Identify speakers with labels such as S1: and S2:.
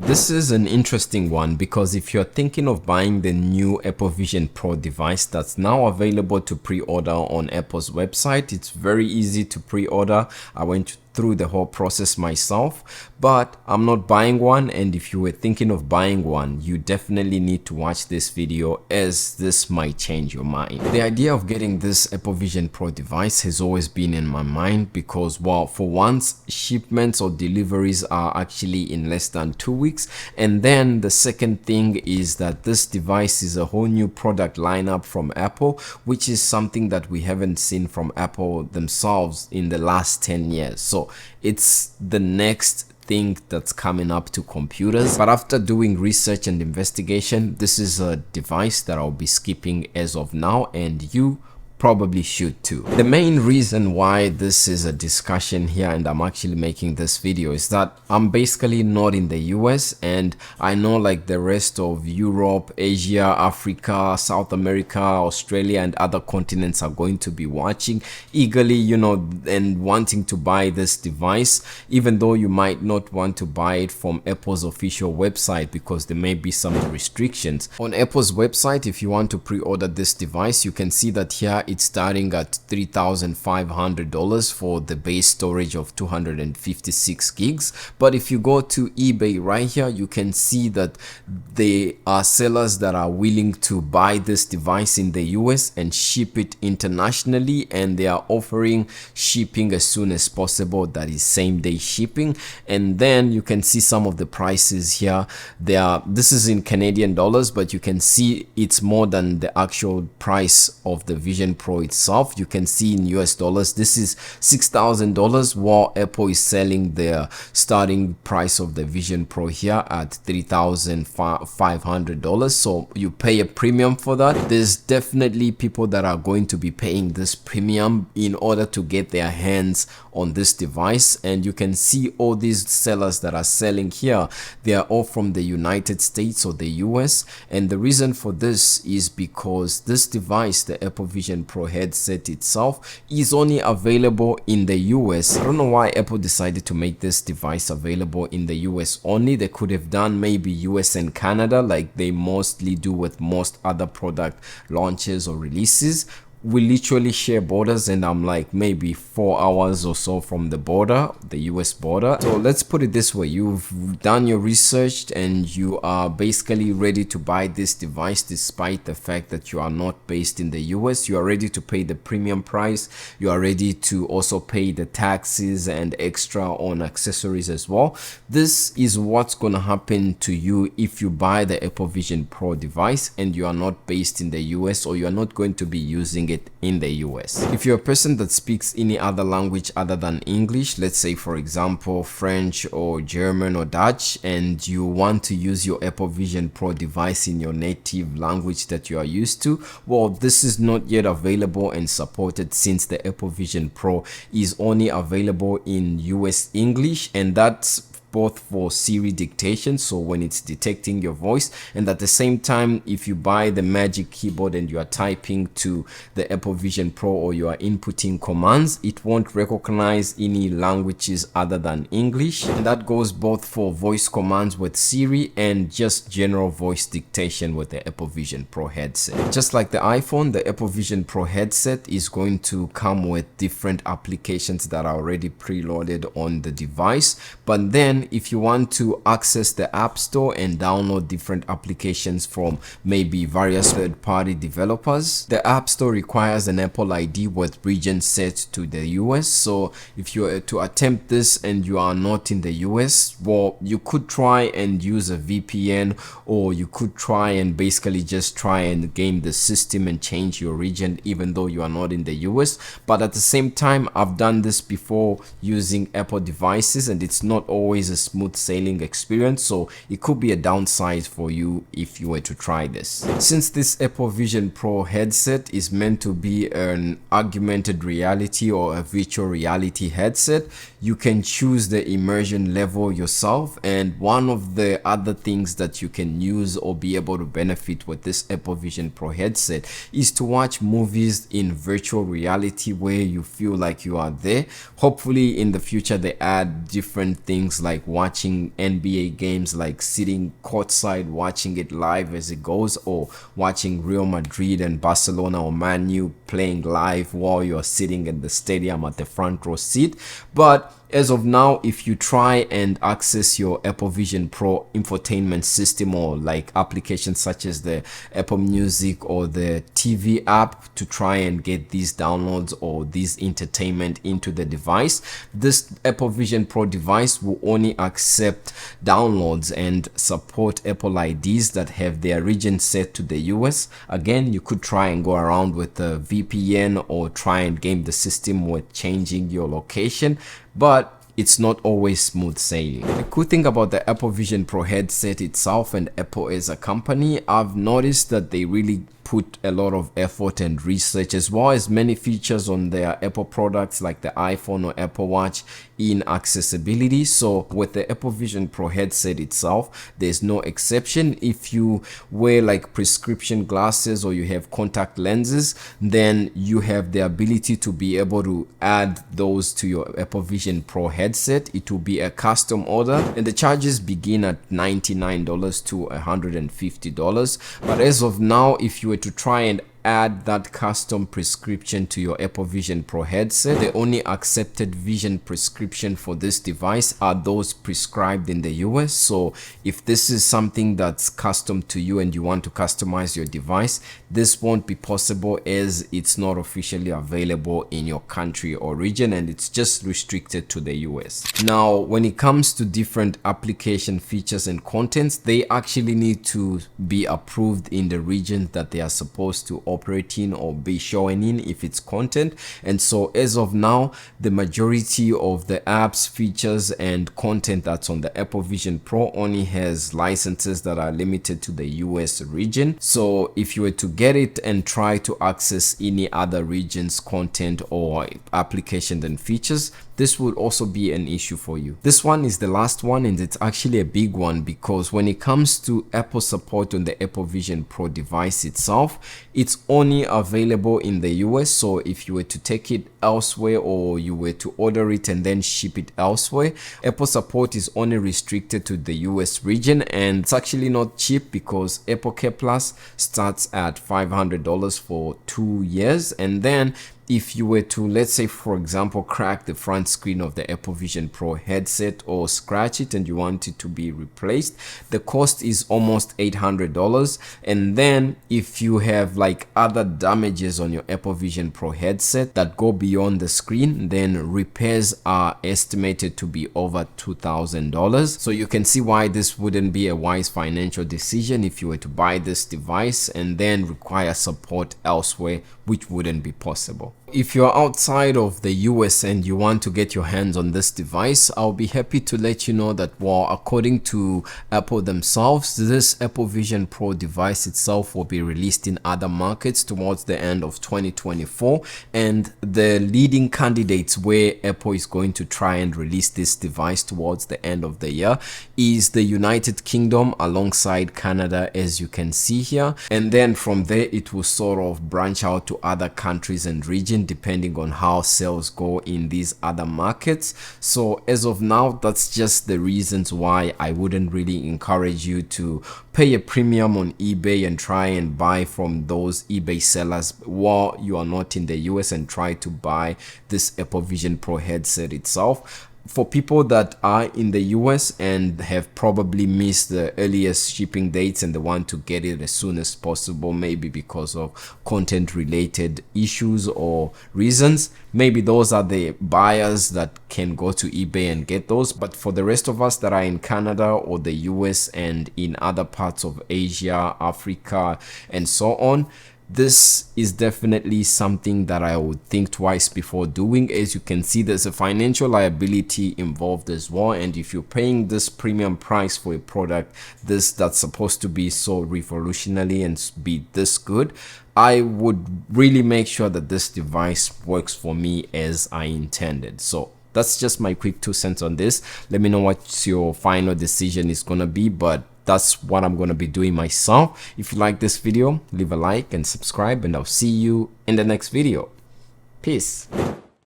S1: This is an interesting one because if you're thinking of buying the new Apple Vision Pro device that's now available to pre-order on Apple's website, it's very easy to pre-order. I went through the whole process myself, but I'm not buying one, and if you were thinking of buying one, you definitely need to watch this video as this might change your mind. The idea of getting this Apple Vision Pro device has always been in my mind because, well, for once, shipments or deliveries are actually in less than 2 weeks, and then the second thing is that this device is a whole new product lineup from Apple, which is something that we haven't seen from Apple themselves in the last 10 years. So it's the next thing that's coming up to computers. But after doing research and investigation, this is a device that I'll be skipping as of now, and you probably should too. The main reason why this is a discussion here and I'm actually making this video is that I'm basically not in the US, and I know like the rest of Europe, Asia, Africa, South America, Australia and other continents are going to be watching eagerly, you know, and wanting to buy this device, even though you might not want to buy it from Apple's official website because there may be some restrictions. On Apple's website, if you want to pre-order this device, you can see that here it's starting at $3,500 for the base storage of 256 gigs. But if you go to eBay right here, you can see that there are sellers that are willing to buy this device in the US and ship it internationally, and they are offering shipping as soon as possible, that is same day shipping. And then you can see some of the prices here. This is in Canadian dollars, but you can see it's more than the actual price of the Vision Pro itself. You can see in US dollars this is $6,000, while Apple is selling their starting price of the Vision Pro here at $3,500. So you pay a premium for that. There's definitely people that are going to be paying this premium in order to get their hands on this device, and you can see all these sellers that are selling here, they are all from the United States or the US. And the reason for this is because this device, the Apple Vision Pro headset itself, is only available in the US. I don't know why Apple decided to make this device available in the US only. They could have done maybe US and Canada like they mostly do with most other product launches or releases. We literally share borders, and I'm like maybe 4 hours or so from the border, the US border. So let's put it this way: you've done your research and you are basically ready to buy this device despite the fact that you are not based in the US. You are ready to pay the premium price. You are ready to also pay the taxes and extra on accessories as well. This is what's going to happen to you if you buy the Apple Vision Pro device and you are not based in the US, or you are not going to be using it in the US. If you're a person that speaks any other language other than English, let's say for example French or German or Dutch, and you want to use your Apple Vision Pro device in your native language that you are used to, well, this is not yet available and supported, since the Apple Vision Pro is only available in US English, and that's both for Siri dictation, so when it's detecting your voice, and at the same time if you buy the Magic Keyboard and you are typing to the Apple Vision Pro or you are inputting commands, it won't recognize any languages other than English. And that goes both for voice commands with Siri and just general voice dictation with the Apple Vision Pro headset. Just like the iPhone, the Apple Vision Pro headset is going to come with different applications that are already preloaded on the device, but then if you want to access the App Store and download different applications from maybe various third-party developers, the App Store requires an Apple ID with region set to the US. So if you are to attempt this and you are not in the US, well, you could try and use a VPN, or you could try and basically just try and game the system and change your region even though you are not in the US. But at the same time, I've done this before using Apple devices, and it's not always a smooth sailing experience, so it could be a downside for you if you were to try this. Since this Apple Vision Pro headset is meant to be an augmented reality or a virtual reality headset, you can choose the immersion level yourself. And one of the other things that you can use or be able to benefit with this Apple Vision Pro headset is to watch movies in virtual reality where you feel like you are there. Hopefully in the future they add different things like like watching NBA games, like sitting courtside watching it live as it goes, or watching Real Madrid and Barcelona or Man U playing live while you're sitting in the stadium at the front row seat. But as of now, if you try and access your Apple Vision Pro infotainment system, or like applications such as the Apple Music or the TV app, to try and get these downloads or these entertainment into the device, this Apple Vision Pro device will only accept downloads and support Apple IDs that have their region set to the US. Again, you could try and go around with the VPN or try and game the system with changing your location, but it's not always smooth sailing. The cool thing about the Apple Vision Pro headset itself and Apple as a company, I've noticed that they really put a lot of effort and research, as well as many features on their Apple products like the iPhone or Apple Watch, in accessibility. So with the Apple Vision Pro headset itself, there's no exception. If you wear like prescription glasses or you have contact lenses, then you have the ability to be able to add those to your Apple Vision Pro headset. It will be a custom order, and the charges begin at $99 to $150. But as of now, if you were to try and add that custom prescription to your Apple Vision Pro headset, the only accepted vision prescription for this device are those prescribed in the US. So if this is something that's custom to you and you want to customize your device, this won't be possible, as it's not officially available in your country or region, and it's just restricted to the US. Now, when it comes to different application features and contents, they actually need to be approved in the region that they are supposed to operate in or be showing in if it's content. And so as of now, the majority of the apps, features and content that's on the Apple Vision Pro only has licenses that are limited to the US region. So if you were to get it and try to access any other region's content or applications and features, this would also be an issue for you. This one is the last one, and it's actually a big one, because when it comes to Apple support on the Apple Vision Pro device itself, it's only available in the US. So if you were to take it elsewhere, or you were to order it and then ship it elsewhere, Apple support is only restricted to the US region, and it's actually not cheap, because Apple Care Plus starts at $500 for 2 years. And then if you were to, let's say for example, crack the front screen of the Apple Vision Pro headset or scratch it and you want it to be replaced, the cost is almost $800. And then if you have like other damages on your Apple Vision Pro headset that go beyond the screen, then repairs are estimated to be over $2,000. So you can see why this wouldn't be a wise financial decision if you were to buy this device and then require support elsewhere, which wouldn't be possible. If you're outside of the US and you want to get your hands on this device, I'll be happy to let you know that, well, according to Apple themselves, this Apple Vision Pro device itself will be released in other markets towards the end of 2024. And the leading candidates where Apple is going to try and release this device towards the end of the year is the United Kingdom alongside Canada, as you can see here. And then from there, it will sort of branch out to other countries and regions depending on how sales go in these other markets. So as of now, that's just the reasons why I wouldn't really encourage you to pay a premium on eBay and try and buy from those eBay sellers while you are not in the US and try to buy this Apple Vision Pro headset itself. For people that are in the US and have probably missed the earliest shipping dates and they want to get it as soon as possible, maybe because of content related issues or reasons, maybe those are the buyers that can go to eBay and get those. But for the rest of us that are in Canada or the US and in other parts of Asia, Africa and so on, this is definitely something that I would think twice before doing. As you can see, there's a financial liability involved as well, and if you're paying this premium price for a product that's supposed to be so revolutionary and be this good, I would really make sure that this device works for me as I intended. So that's just my quick 2 cents on this. Let me know what your final decision is gonna be, but that's what I'm going to be doing myself. If you like this video, leave a like and subscribe, and I'll see you in the next video. Peace.